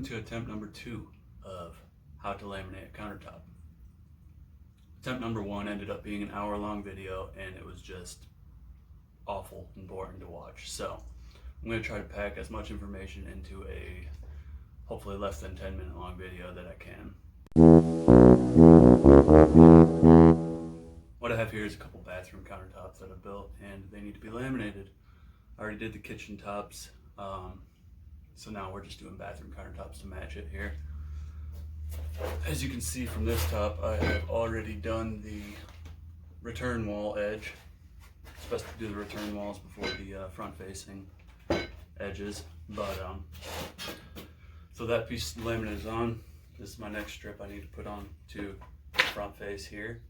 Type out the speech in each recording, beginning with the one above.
welcome to attempt number 2 of how to laminate a countertop. Attempt number 1 ended up being an hour-long video, and it was just awful and boring to watch. So I'm going to try to pack as much information into a hopefully less than 10-minute long video that I can. What I have here is a couple bathroom countertops that I've built, and they need to be laminated. I already did the kitchen tops, so now we're just doing bathroom countertops to match it here. As you can see from this top, I have already done the return wall edge. It's best to do the return walls before the front facing edges, but so that piece of laminate is on. This is my next strip I need to put on to the front face here,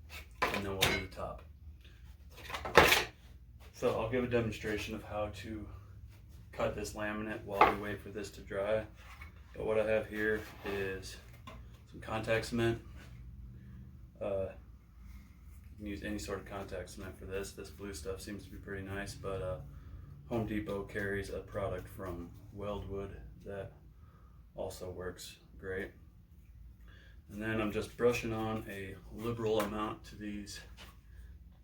and then we'll do the top. So I'll give a demonstration of how to cut this laminate while we wait for this to dry. But what I have here is some contact cement. You can use any sort of contact cement for this. This blue stuff seems to be pretty nice, but Home Depot carries a product from Weldwood that also works great. And then I'm just brushing on a liberal amount to these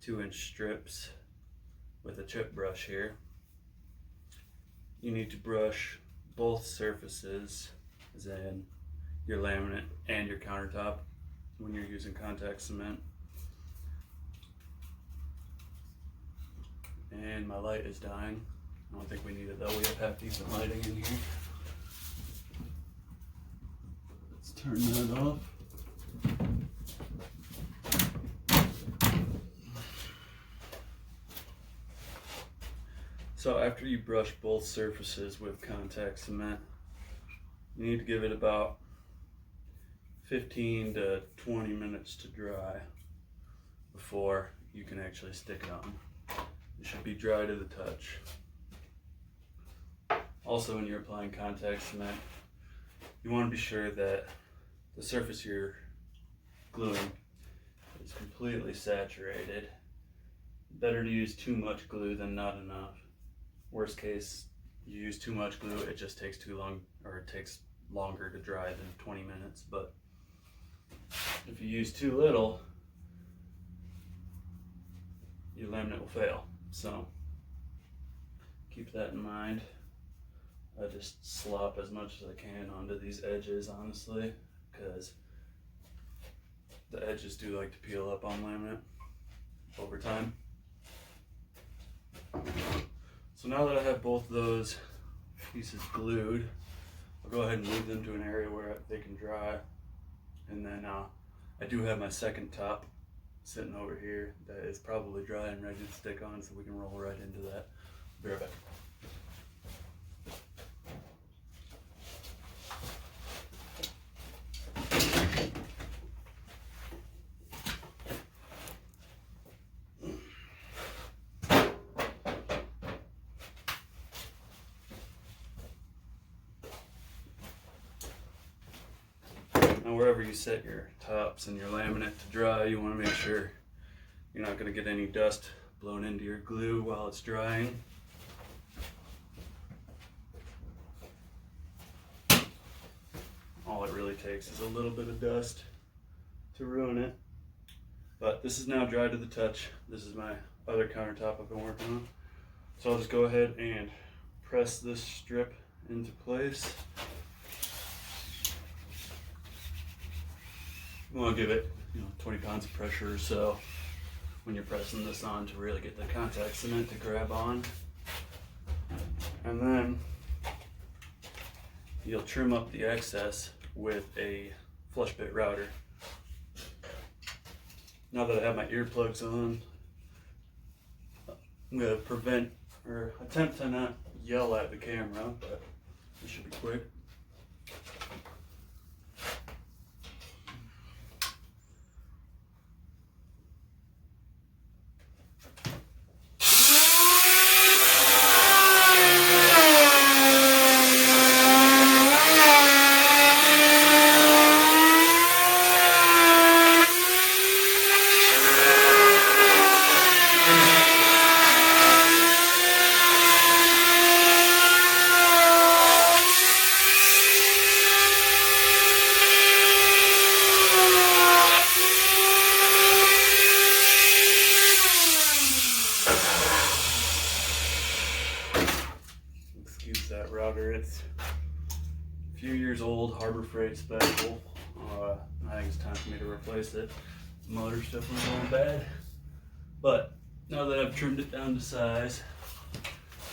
2-inch strips with a chip brush here. You need to brush both surfaces, as in your laminate and your countertop, when you're using contact cement. And my light is dying. I don't think we need it though. We have half decent lighting in here. Let's turn that off. So after you brush both surfaces with contact cement, you need to give it about 15 to 20 minutes to dry before you can actually stick it on. It should be dry to the touch. Also, when you're applying contact cement, you want to be sure that the surface you're gluing is completely saturated. Better to use too much glue than not enough. Worst case, you use too much glue, it just takes too long, or it takes longer to dry than 20 minutes. But if you use too little, your laminate will fail. So keep that in mind. I just slop as much as I can onto these edges, honestly, because the edges do like to peel up on laminate over time. So now that I have both those pieces glued, I'll go ahead and move them to an area where they can dry. And then I do have my second top sitting over here that is probably dry and ready to stick on, so we can roll right into that. Be right back. Now, wherever you set your tops and your laminate to dry, you want to make sure you're not going to get any dust blown into your glue while it's drying. All it really takes is a little bit of dust to ruin it. But this is now dry to the touch. This is my other countertop I've been working on. So I'll just go ahead and press this strip into place. You want to give it 20 pounds of pressure or so when you're pressing this on to really get the contact cement to grab on. And then you'll trim up the excess with a flush bit router. Now that I have my earplugs on, I'm going to attempt to not yell at the camera, but it should be quick. Harbor Freight special. I think it's time for me to replace it. The motor's definitely going bad. But now that I've trimmed it down to size,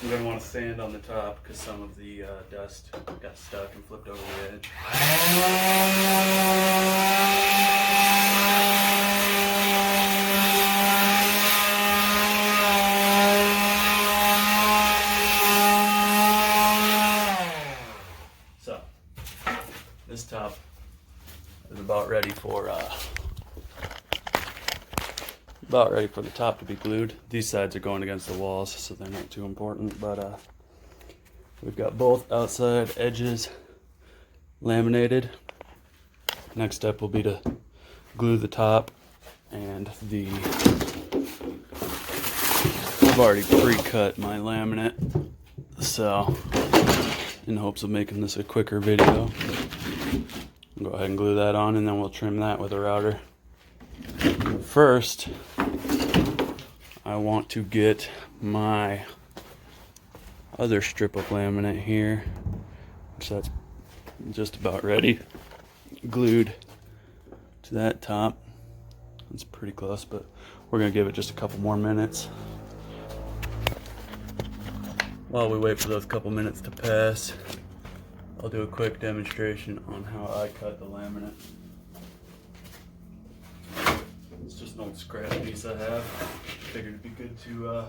I'm going to want to sand on the top because some of the dust got stuck and flipped over the edge. So, this top is about ready for the top to be glued. These sides are going against the walls, so they're not too important, but we've got both outside edges laminated. Next step will be to glue the top and I've already pre-cut my laminate, so in hopes of making this a quicker video, I'll go ahead and glue that on, and then we'll trim that with a router. First, I want to get my other strip of laminate here, which that's just about ready, glued to that top. It's pretty close, but we're gonna give it just a couple more minutes. While we wait for those couple minutes to pass, I'll do a quick demonstration on how I cut the laminate. It's just an old scrap piece I have. Figured it'd be good to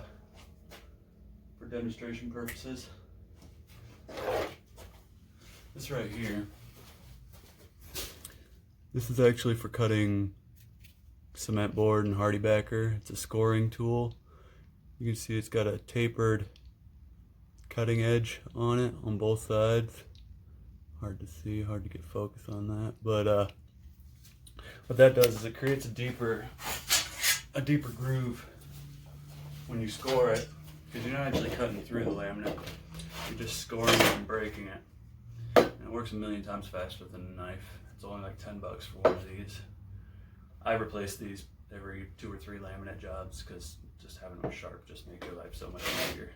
for demonstration purposes. This right here, this is actually for cutting cement board and hardy backer. It's a scoring tool. You can see it's got a tapered cutting edge on it on both sides. Hard to see, hard to get focus on that, but what that does is it creates a deeper groove when you score it, because you're not actually cutting through the laminate, you're just scoring it and breaking it. And it works a million times faster than a knife. It's only like $10 for one of these. I replace these every 2 or 3 laminate jobs because just having them sharp just makes your life so much easier.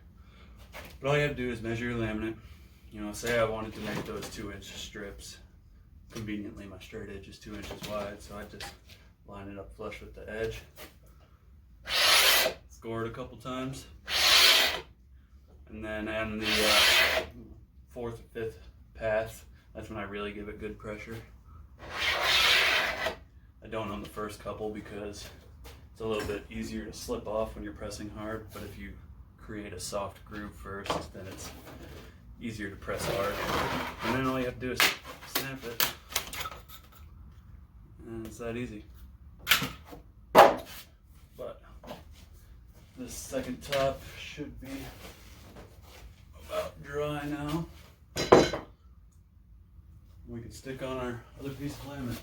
But all you have to do is measure your laminate. You know, say I wanted to make those 2-inch strips. Conveniently, my straight edge is 2 inches wide, so I just line it up flush with the edge. Score it a couple times. And then on the 4th or 5th pass, that's when I really give it good pressure. I don't on the first couple because it's a little bit easier to slip off when you're pressing hard, but if you create a soft groove first, then it's easier to press hard. And then all you have to do is snap it. And it's that easy. But this second top should be about dry now. We can stick on our other piece of laminate.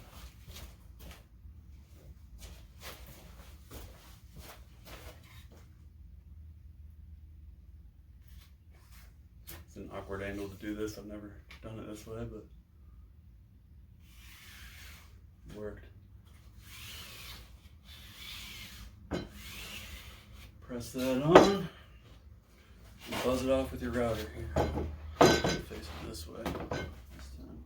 It's an awkward angle to do this. I've never done it this way, but it worked. Press that on and buzz it off with your router here. Face it this way this time.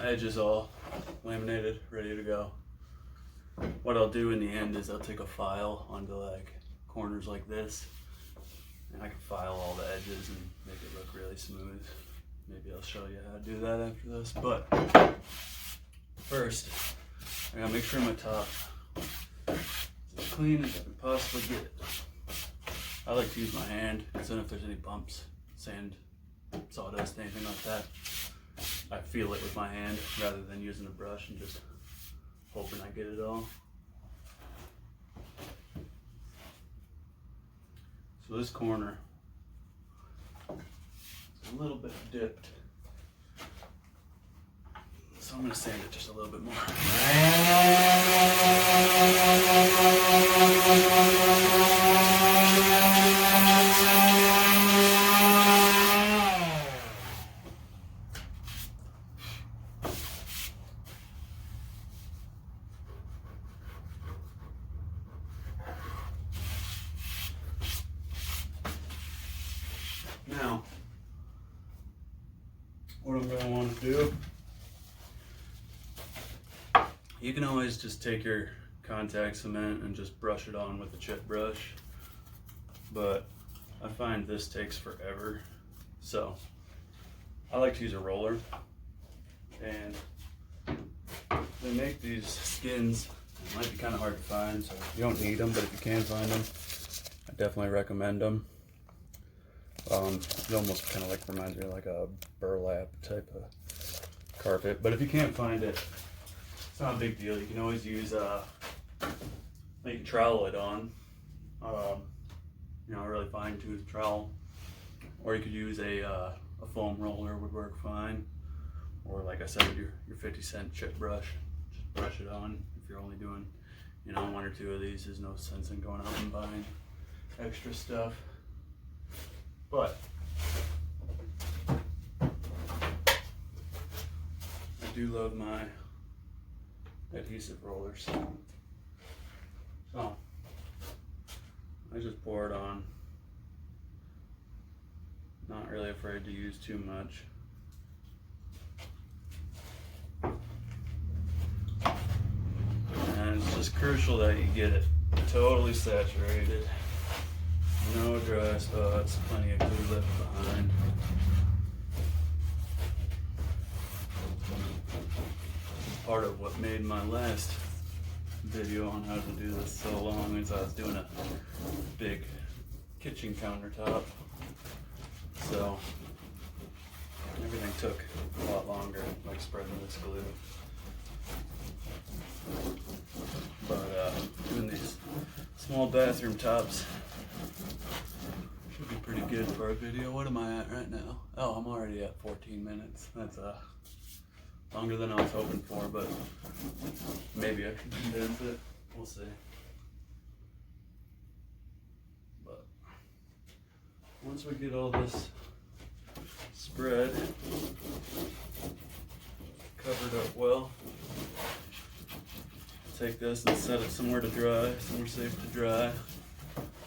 my edges all laminated, ready to go. What I'll do in the end is I'll take a file onto like corners like this, and I can file all the edges and make it look really smooth. Maybe I'll show you how to do that after this, but first I gotta make sure my top is as clean as I can possibly get it. I like to use my hand because then if there's any bumps, sand, sawdust, anything like that, I feel it with my hand rather than using a brush and just hoping I get it all. So this corner is a little bit dipped, so I'm going to sand it just a little bit more. Now, what I'm going to want to do, you can always just take your contact cement and just brush it on with a chip brush, but I find this takes forever, so I like to use a roller. And they make these skins, it might be kind of hard to find, so you don't need them, but if you can find them, I definitely recommend them. It almost kind of like reminds me of like a burlap type of carpet, but if you can't find it, it's not a big deal. You can always use you can trowel it on, you know, a really fine tooth trowel, or you could use a foam roller would work fine, or like I said, your 50-cent chip brush, just brush it on. If you're only doing, you know, 1 or 2 of these, there's no sense in going out and buying extra stuff. But I do love my adhesive rollers. So I just pour it on. Not really afraid to use too much. And it's just crucial that you get it totally saturated. No dry spots, plenty of glue left behind. Part of what made my last video on how to do this so long is I was doing a big kitchen countertop, so everything took a lot longer, like spreading this glue. But doing these small bathroom tops should be pretty good for a video. What am I at right now? Oh, I'm already at 14 minutes. That's longer than I was hoping for, but maybe I can condense it. We'll see. But once we get all this spread covered up well, take this and set it somewhere to dry, somewhere safe to dry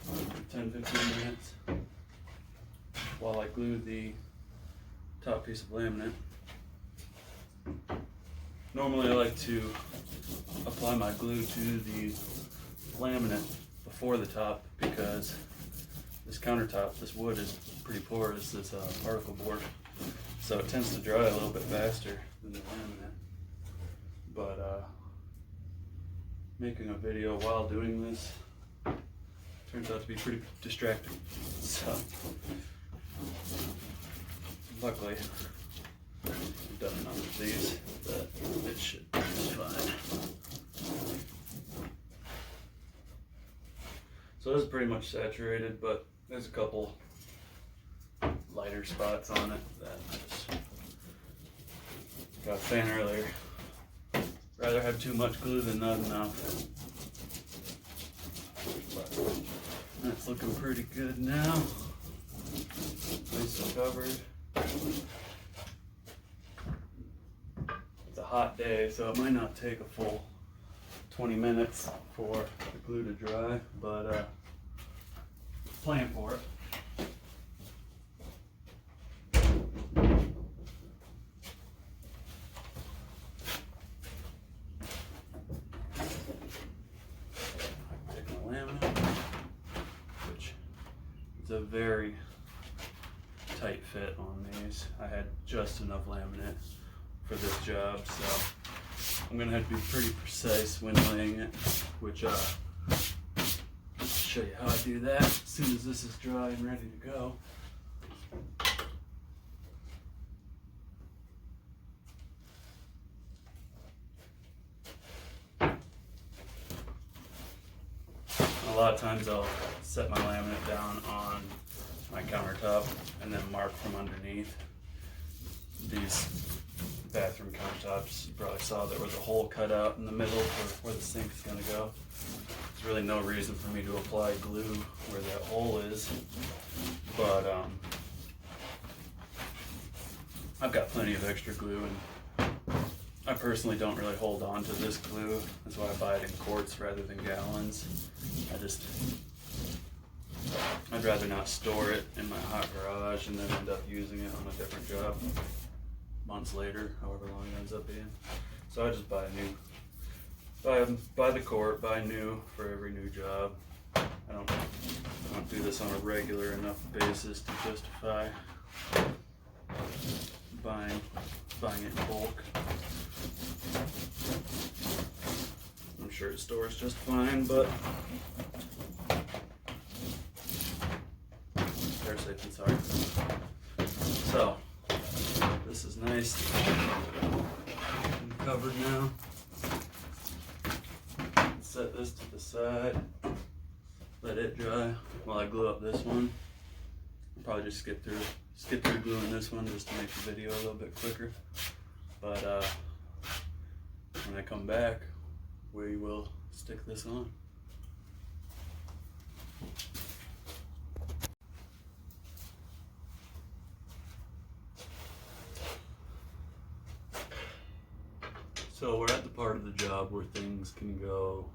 for 10-15 minutes while I glue the top piece of laminate. Normally I like to apply my glue to the laminate before the top because this countertop, this wood is pretty porous, this particle board, so it tends to dry a little bit faster than the laminate. But making a video while doing this turns out to be pretty distracting, so luckily I've done enough of these that it should be fine. So this is pretty much saturated, but there's a couple lighter spots on it that I just got a fan earlier. Rather have too much glue than not enough. But that's looking pretty good now. Nice and covered. It's a hot day, so it might not take a full 20 minutes for the glue to dry, but plan for it. It's a very tight fit on these. I had just enough laminate for this job, so I'm gonna have to be pretty precise when laying it, which I'll show you how I do that as soon as this is dry and ready to go. A lot of times I'll set my laminate down on my countertop and then mark from underneath. These bathroom countertops, you probably saw there was a hole cut out in the middle for where the sink is going to go. There's really no reason for me to apply glue where that hole is, but I've got plenty of extra glue, and I personally don't really hold on to this glue. That's why I buy it in quarts rather than gallons. I'd rather not store it in my hot garage and then end up using it on a different job months later, however long it ends up being. So I just buy a new, buy the quart, buy new for every new job. I don't do this on a regular enough basis to justify buying it in bulk. I'm sure it stores just fine, but they're safe and sorry. So this is nice and covered now. Set this to the side, let it dry while I glue up this one. I'll probably just skip through gluing this one just to make the video a little bit quicker. But when I come back, we will stick this on. So we're at the part of the job where things can go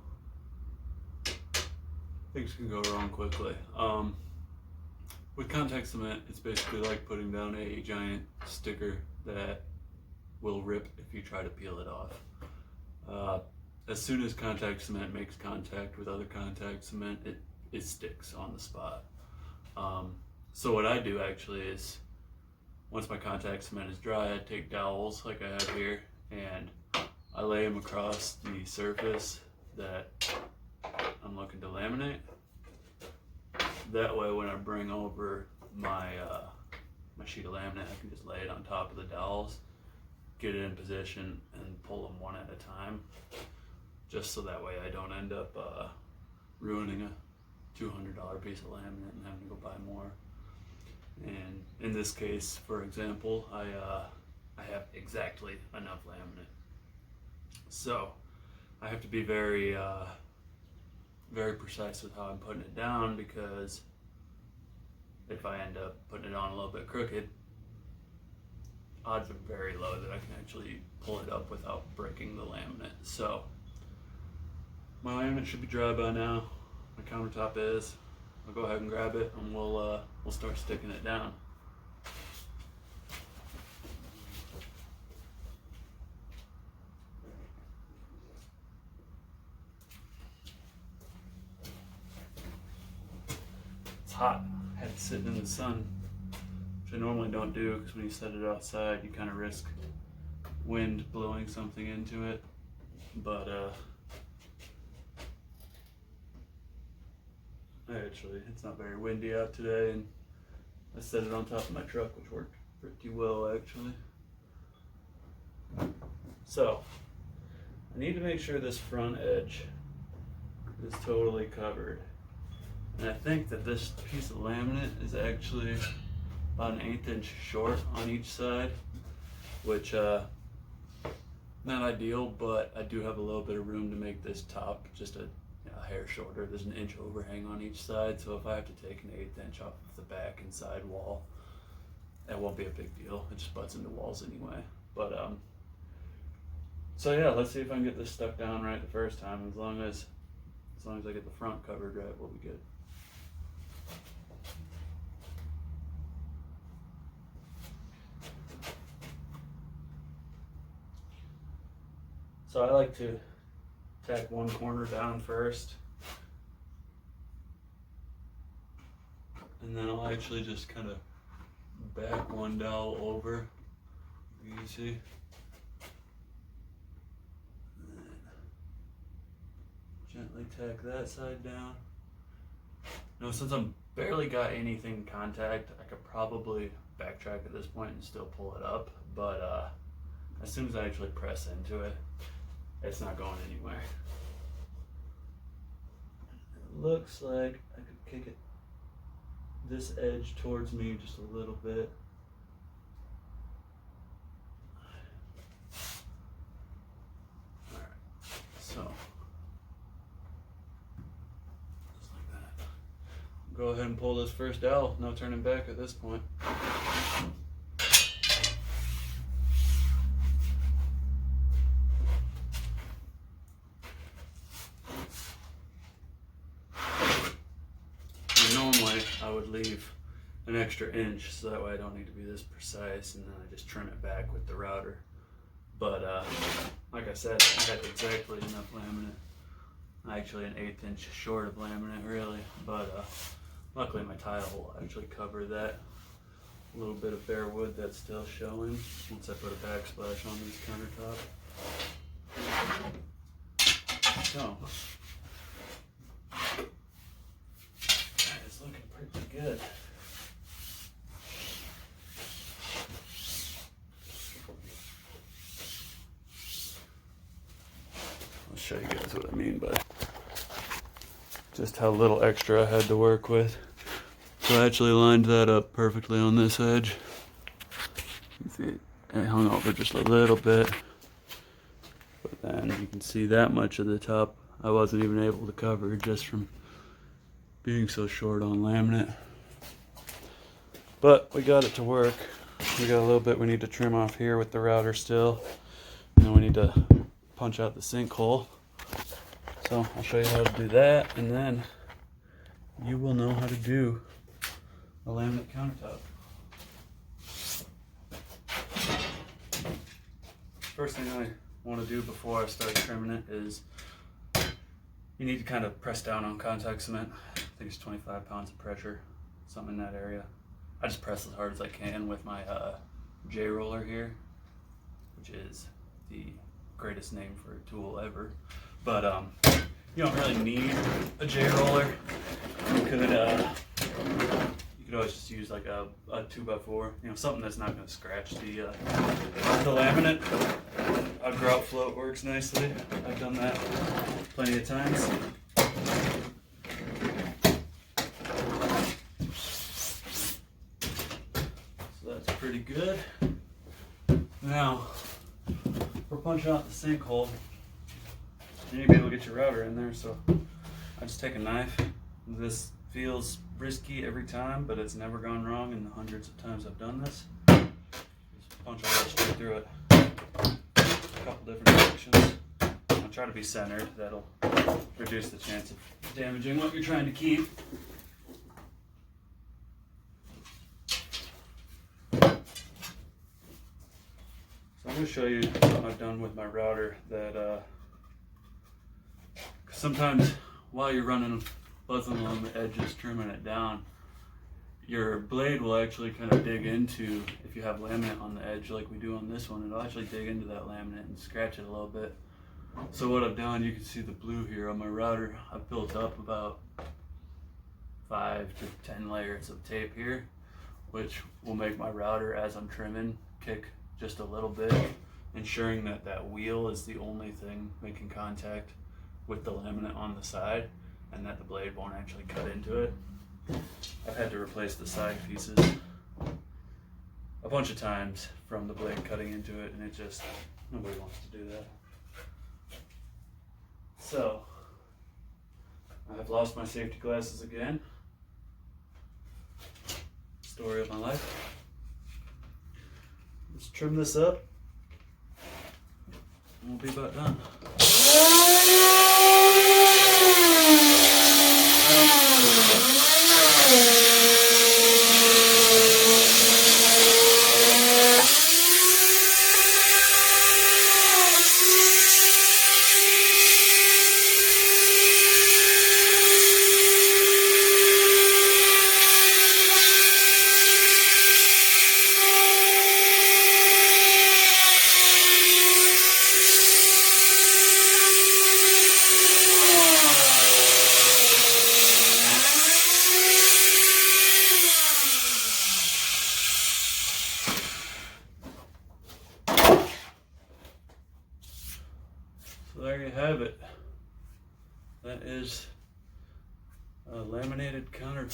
wrong quickly. With contact cement, it's basically like putting down a giant sticker that will rip if you try to peel it off. As soon as contact cement makes contact with other contact cement, it sticks on the spot. So what I do actually is, once my contact cement is dry, I take dowels like I have here, and I lay them across the surface that I'm looking to laminate. That way when I bring over my sheet of laminate, I can just lay it on top of the dowels, get it in position, and pull them one at a time, just so that way I don't end up ruining a $200 piece of laminate and having to go buy more. And in this case, for example, I have exactly enough laminate. So I have to be very precise with how I'm putting it down, because if I end up putting it on a little bit crooked, odds are very low that I can actually pull it up without breaking the laminate. So my laminate should be dry by now. My countertop is. I'll go ahead and grab it, and we'll start sticking it down. It's hot. I had it sitting in the sun, which I normally don't do, because when you set it outside, you kind of risk wind blowing something into it. But actually, it's not very windy out today, and I set it on top of my truck, which worked pretty well actually. So I need to make sure this front edge is totally covered. And I think that this piece of laminate is actually about an 1/8 inch short on each side, which not ideal, but I do have a little bit of room to make this top just a hair shorter. There's an inch overhang on each side, so if I have to take an 1/8 inch off of the back and side wall, that won't be a big deal. It just butts into walls anyway. But so yeah, let's see if I can get this stuck down right the first time. As long as I get the front covered right, we'll be good. So I like to tack one corner down first, And then I'll actually just kind of back one dowel over, easy. Gently tack that side down. Now, since I'm barely got anything in contact, I could probably backtrack at this point and still pull it up, but as soon as I actually press into it, it's not going anywhere. It looks like I could kick it this edge towards me just a little bit. Alright, so just like that. Go ahead and pull this first dowel, no turning back at this point. Normally I would leave an extra inch so that way I don't need to be this precise, and then I just trim it back with the router. But like I said, I had exactly enough laminate. Actually an 1/8 inch short of laminate really, but luckily my tile will actually cover that little bit of bare wood that's still showing once I put a backsplash on this countertop. So looking pretty good. I'll show you guys what I mean by just how little extra I had to work with. So I actually lined that up perfectly on this edge. You see it hung over just a little bit, but then you can see that much of the top I wasn't even able to cover just from being so short on laminate. But we got it to work. We got a little bit we need to trim off here with the router still, and then we need to punch out the sinkhole. So I'll show you how to do that, and then you will know how to do a laminate countertop. First thing I want to do before I start trimming it is you need to kind of press down on contact cement. I think it's 25 pounds of pressure, something in that area. I just press as hard as I can with my J roller here, which is the greatest name for a tool ever. But you don't really need a J roller. You could always just use like a 2x4, you know, something that's not going to scratch the laminate. A grout float works nicely. I've done that plenty of times. So that's pretty good. Now, we're punching out the sinkhole. You need to be able to get your router in there, so I just take a knife. This feels risky every time, but it's never gone wrong in the hundreds of times I've done this. Just punch all that straight through it. A couple different directions. I'll try to be centered. That'll reduce the chance of damaging what you're trying to keep. So I'm going to show you what I've done with my router. That sometimes while you're running, buzzing along the edges, trimming it down, your blade will actually kind of dig into, if you have laminate on the edge like we do on this one, it'll actually dig into that laminate and scratch it a little bit. So what I've done, you can see the blue here on my router, I've built up about 5 to 10 layers of tape here, which will make my router, as I'm trimming, kick just a little bit, ensuring that that wheel is the only thing making contact with the laminate on the side, and that the blade won't actually cut into it. I've had to replace the side pieces a bunch of times from the blade cutting into it, and it just, nobody wants to do that. So, I've lost my safety glasses again. Story of my life. Let's trim this up, and we'll be about done.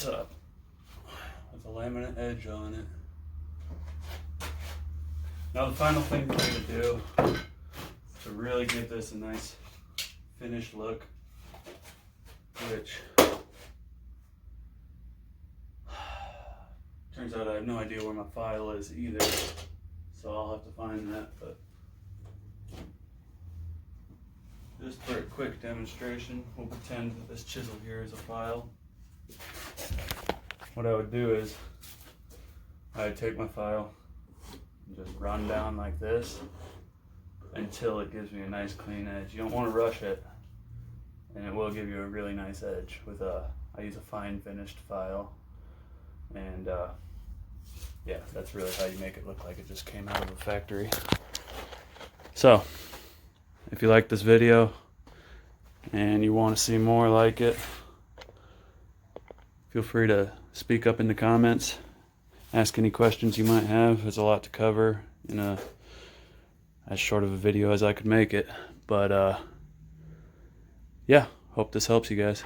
countertop with a laminate edge on it. Now the final thing we're going to do to really give this a nice finished look, which turns out I have no idea where my file is either, so I'll have to find that. But just for a quick demonstration, we'll pretend that this chisel here is a file. What I would do is I'd take my file and just run down like this until it gives me a nice clean edge. You don't want to rush it, and it will give you a really nice edge. I use a fine finished file, and yeah, that's really how you make it look like it just came out of a factory. So if you like this video and you want to see more like it, feel free to speak up in the comments, ask any questions you might have. There's a lot to cover in as short of a video as I could make it, but yeah, hope this helps you guys.